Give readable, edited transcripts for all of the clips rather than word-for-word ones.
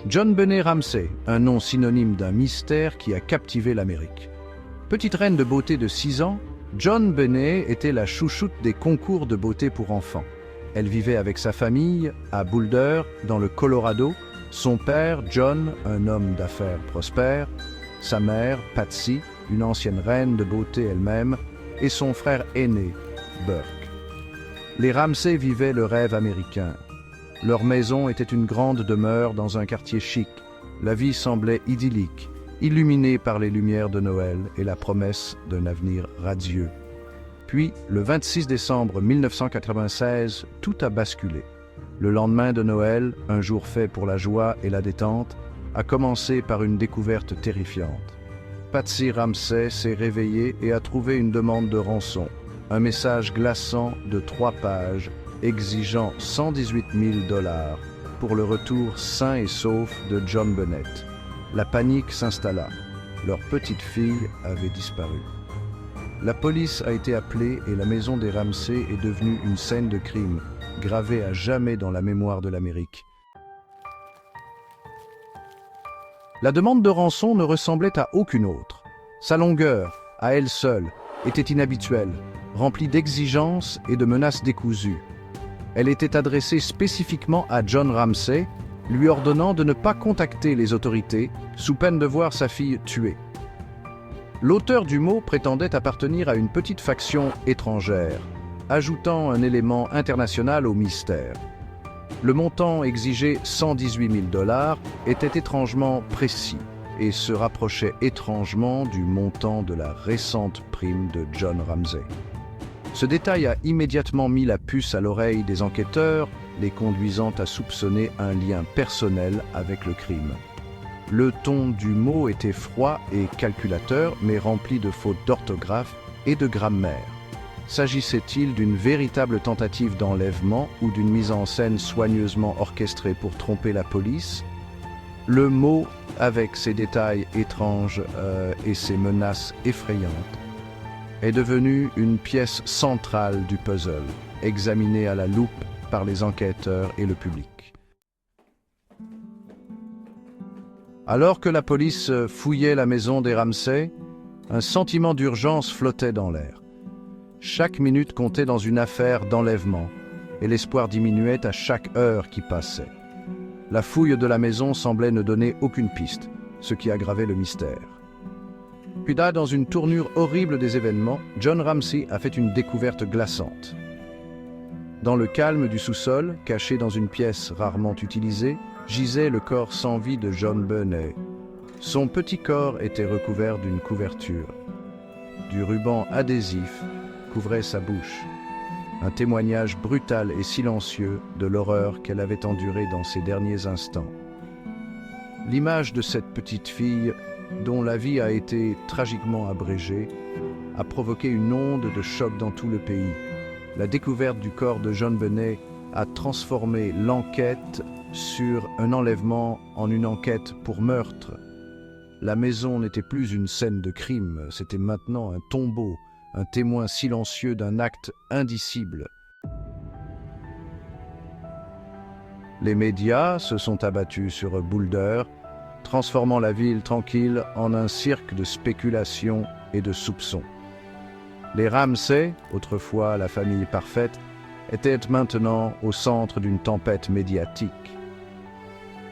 John Benet Ramsey, un nom synonyme d'un mystère qui a captivé l'Amérique. Petite reine de beauté de 6 ans, John Benet était la chouchoute des concours de beauté pour enfants. Elle vivait avec sa famille à Boulder, dans le Colorado, son père, John, un homme d'affaires prospère, sa mère, Patsy, une ancienne reine de beauté elle-même, et son frère aîné, Burke. Les Ramsey vivaient le rêve américain. Leur maison était une grande demeure dans un quartier chic. La vie semblait idyllique, illuminée par les lumières de Noël et la promesse d'un avenir radieux. Puis, le 26 décembre 1996, tout a basculé. Le lendemain de Noël, un jour fait pour la joie et la détente, a commencé par une découverte terrifiante. Patsy Ramsey s'est réveillée et a trouvé une demande de rançon, un message glaçant de 3 pages exigeant 118 000 $ pour le retour sain et sauf de John Benet. La panique s'installa. Leur petite fille avait disparu. La police a été appelée et la maison des Ramsey est devenue une scène de crime, gravée à jamais dans la mémoire de l'Amérique. La demande de rançon ne ressemblait à aucune autre. Sa longueur, à elle seule, était inhabituelle, remplie d'exigences et de menaces décousues. Elle était adressée spécifiquement à John Ramsey, lui ordonnant de ne pas contacter les autorités sous peine de voir sa fille tuée. L'auteur du mot prétendait appartenir à une petite faction étrangère, ajoutant un élément international au mystère. Le montant exigé, 118 000 $, était étrangement précis et se rapprochait étrangement du montant de la récente prime de John Ramsey. Ce détail a immédiatement mis la puce à l'oreille des enquêteurs, les conduisant à soupçonner un lien personnel avec le crime. Le ton du mot était froid et calculateur, mais rempli de fautes d'orthographe et de grammaire. S'agissait-il d'une véritable tentative d'enlèvement ou d'une mise en scène soigneusement orchestrée pour tromper la police? Le mot, avec ses détails étranges et ses menaces effrayantes, est devenu une pièce centrale du puzzle, examinée à la loupe par les enquêteurs et le public. Alors que la police fouillait la maison des Ramsey, un sentiment d'urgence flottait dans l'air. Chaque minute comptait dans une affaire d'enlèvement, et l'espoir diminuait à chaque heure qui passait. La fouille de la maison semblait ne donner aucune piste, ce qui aggravait le mystère. Puis là, dans une tournure horrible des événements, John Ramsey a fait une découverte glaçante. Dans le calme du sous-sol, caché dans une pièce rarement utilisée, gisait le corps sans vie de John Benet. Son petit corps était recouvert d'une couverture. Du ruban adhésif couvrait sa bouche. Un témoignage brutal et silencieux de l'horreur qu'elle avait endurée dans ses derniers instants. L'image de cette petite fille, dont la vie a été tragiquement abrégée, a provoqué une onde de choc dans tout le pays. La découverte du corps de John Benet a transformé l'enquête sur un enlèvement en une enquête pour meurtre. La maison n'était plus une scène de crime, c'était maintenant un tombeau, un témoin silencieux d'un acte indicible. Les médias se sont abattus sur Boulder, transformant la ville tranquille en un cirque de spéculation et de soupçons. Les Ramsey, autrefois la famille parfaite, étaient maintenant au centre d'une tempête médiatique.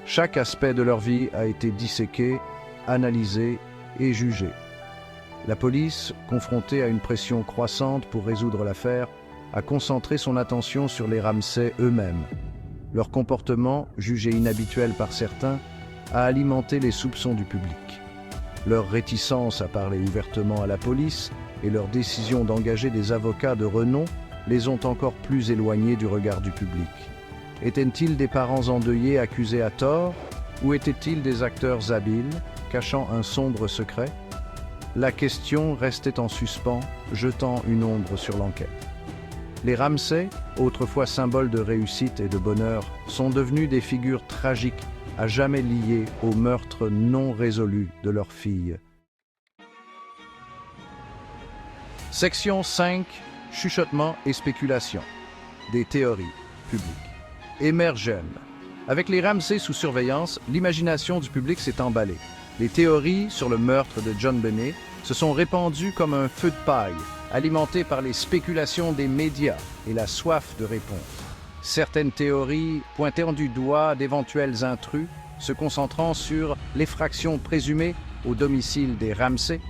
Chaque aspect de leur vie a été disséqué, analysé et jugé. La police, confrontée à une pression croissante pour résoudre l'affaire, a concentré son attention sur les Ramsey eux-mêmes. Leur comportement, jugé inhabituel par certains, a alimenté les soupçons du public. Leur réticence à parler ouvertement à la police et leur décision d'engager des avocats de renom les ont encore plus éloignés du regard du public. Étaient-ils des parents endeuillés accusés à tort, ou étaient-ils des acteurs habiles, cachant un sombre secret? La question restait en suspens, jetant une ombre sur l'enquête. Les Ramsey, autrefois symboles de réussite et de bonheur, sont devenus des figures tragiques à jamais liées au meurtre non résolu de leur fille. Section 5. Chuchotements et spéculations. Des théories publiques. Émergène. Avec les Ramsey sous surveillance, l'imagination du public s'est emballée. Les théories sur le meurtre de John Benet se sont répandues comme un feu de paille, alimentées par les spéculations des médias et la soif de réponse. Certaines théories pointaient du doigt d'éventuels intrus, se concentrant sur l'effraction présumée au domicile des Ramsey.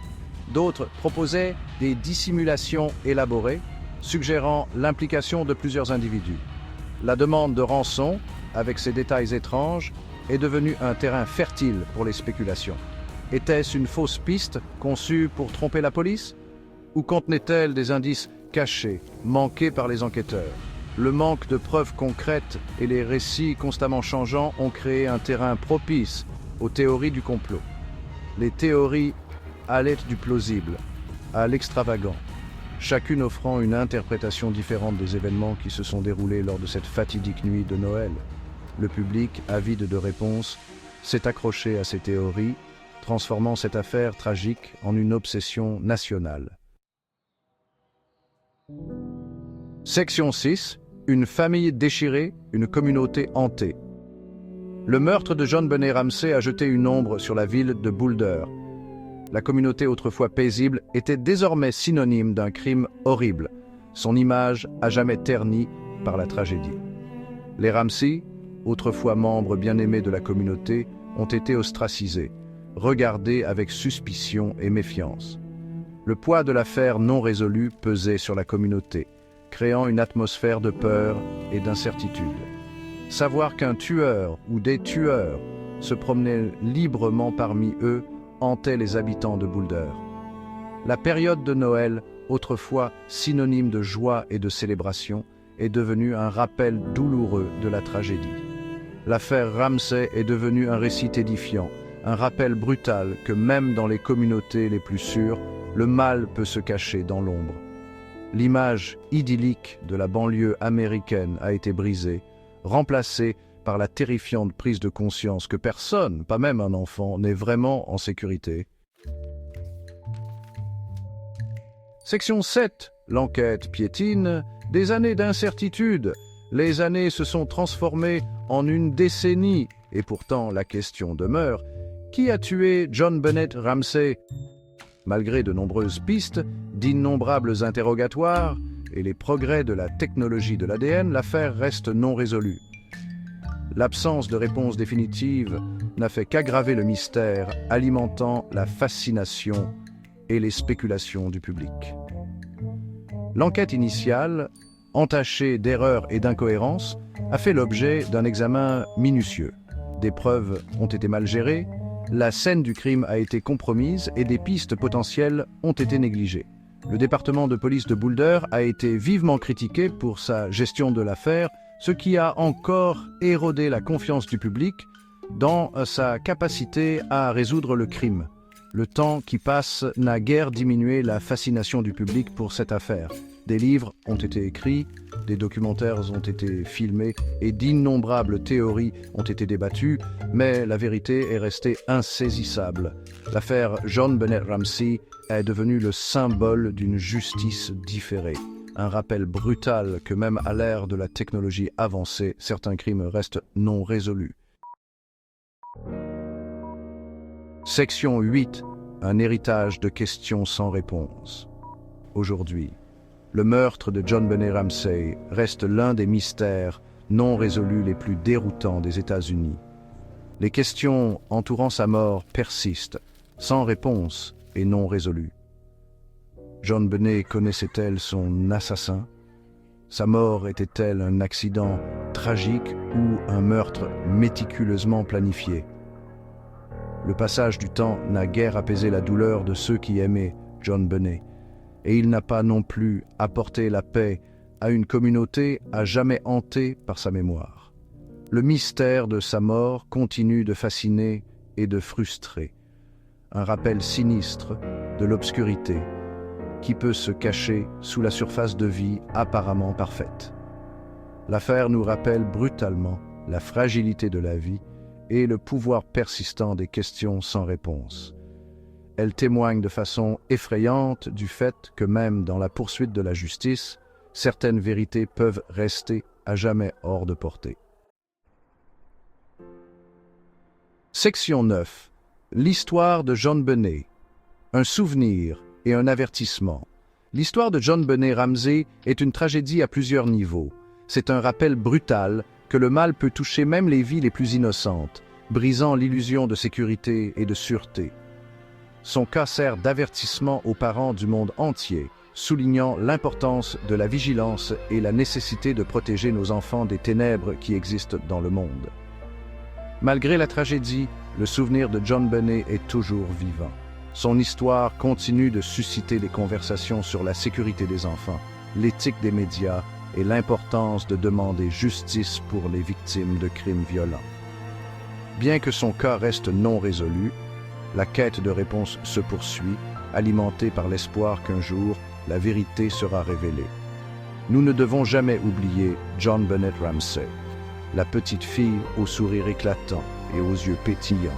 D'autres proposaient des dissimulations élaborées, suggérant l'implication de plusieurs individus. La demande de rançon, avec ses détails étranges, est devenue un terrain fertile pour les spéculations. Était-ce une fausse piste conçue pour tromper la police? Ou contenait-elle des indices cachés, manqués par les enquêteurs? Le manque de preuves concrètes et les récits constamment changeants ont créé un terrain propice aux théories du complot. Les théories allaient du plausible à l'extravagant, chacune offrant une interprétation différente des événements qui se sont déroulés lors de cette fatidique nuit de Noël. Le public, avide de réponses, s'est accroché à ces théories, transformant cette affaire tragique en une obsession nationale. Section 6. Une famille déchirée, une communauté hantée. Le meurtre de John Benet Ramsey a jeté une ombre sur la ville de Boulder. La communauté autrefois paisible était désormais synonyme d'un crime horrible, son image à jamais ternie par la tragédie. Les Ramsey, autrefois membres bien-aimés de la communauté, ont été ostracisés, regardés avec suspicion et méfiance. Le poids de l'affaire non résolue pesait sur la communauté, créant une atmosphère de peur et d'incertitude. Savoir qu'un tueur ou des tueurs se promenaient librement parmi eux hantait les habitants de Boulder. La période de Noël, autrefois synonyme de joie et de célébration, est devenue un rappel douloureux de la tragédie. L'affaire Ramsey est devenue un récit édifiant, un rappel brutal que même dans les communautés les plus sûres, le mal peut se cacher dans l'ombre. L'image idyllique de la banlieue américaine a été brisée, remplacée par la terrifiante prise de conscience que personne, pas même un enfant, n'est vraiment en sécurité. Section 7. L'enquête piétine. Des années d'incertitude. Les années se sont transformées en une décennie, et pourtant la question demeure. Qui a tué John Benet Ramsey? Malgré de nombreuses pistes, d'innombrables interrogatoires et les progrès de la technologie de l'ADN, l'affaire reste non résolue. L'absence de réponse définitive n'a fait qu'aggraver le mystère, alimentant la fascination et les spéculations du public. L'enquête initiale, entachée d'erreurs et d'incohérences, a fait l'objet d'un examen minutieux. Des preuves ont été mal gérées, la scène du crime a été compromise et des pistes potentielles ont été négligées. Le département de police de Boulder a été vivement critiqué pour sa gestion de l'affaire, ce qui a encore érodé la confiance du public dans sa capacité à résoudre le crime. Le temps qui passe n'a guère diminué la fascination du public pour cette affaire. Des livres ont été écrits, des documentaires ont été filmés et d'innombrables théories ont été débattues, mais la vérité est restée insaisissable. L'affaire John Benet Ramsey est devenue le symbole d'une justice différée. Un rappel brutal que même à l'ère de la technologie avancée, certains crimes restent non résolus. Section 8. Un héritage de questions sans réponse. Aujourd'hui, le meurtre de John Benet Ramsey reste l'un des mystères non résolus les plus déroutants des États-Unis. Les questions entourant sa mort persistent, sans réponse et non résolues. John Benet connaissait-elle son assassin? Sa mort était-elle un accident tragique ou un meurtre méticuleusement planifié? Le passage du temps n'a guère apaisé la douleur de ceux qui aimaient John Benet, et il n'a pas non plus apporté la paix à une communauté à jamais hantée par sa mémoire. Le mystère de sa mort continue de fasciner et de frustrer, un rappel sinistre de l'obscurité qui peut se cacher sous la surface de vie apparemment parfaite. L'affaire nous rappelle brutalement la fragilité de la vie et le pouvoir persistant des questions sans réponse. Elle témoigne de façon effrayante du fait que même dans la poursuite de la justice, certaines vérités peuvent rester à jamais hors de portée. Section 9. L'histoire de John Benet. Un souvenir et un avertissement. L'histoire de John Benet Ramsey est une tragédie à plusieurs niveaux. C'est un rappel brutal que le mal peut toucher même les vies les plus innocentes, brisant l'illusion de sécurité et de sûreté. Son cas sert d'avertissement aux parents du monde entier, soulignant l'importance de la vigilance et la nécessité de protéger nos enfants des ténèbres qui existent dans le monde. Malgré la tragédie, le souvenir de John Benet est toujours vivant. Son histoire continue de susciter des conversations sur la sécurité des enfants, l'éthique des médias et l'importance de demander justice pour les victimes de crimes violents. Bien que son cas reste non résolu, la quête de réponse se poursuit, alimentée par l'espoir qu'un jour, la vérité sera révélée. Nous ne devons jamais oublier John Benet Ramsey, la petite fille au sourire éclatant et aux yeux pétillants,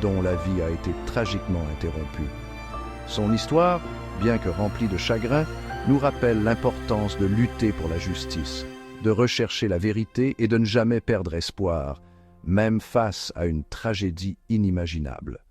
dont la vie a été tragiquement interrompue. Son histoire, bien que remplie de chagrin, nous rappelle l'importance de lutter pour la justice, de rechercher la vérité et de ne jamais perdre espoir, même face à une tragédie inimaginable.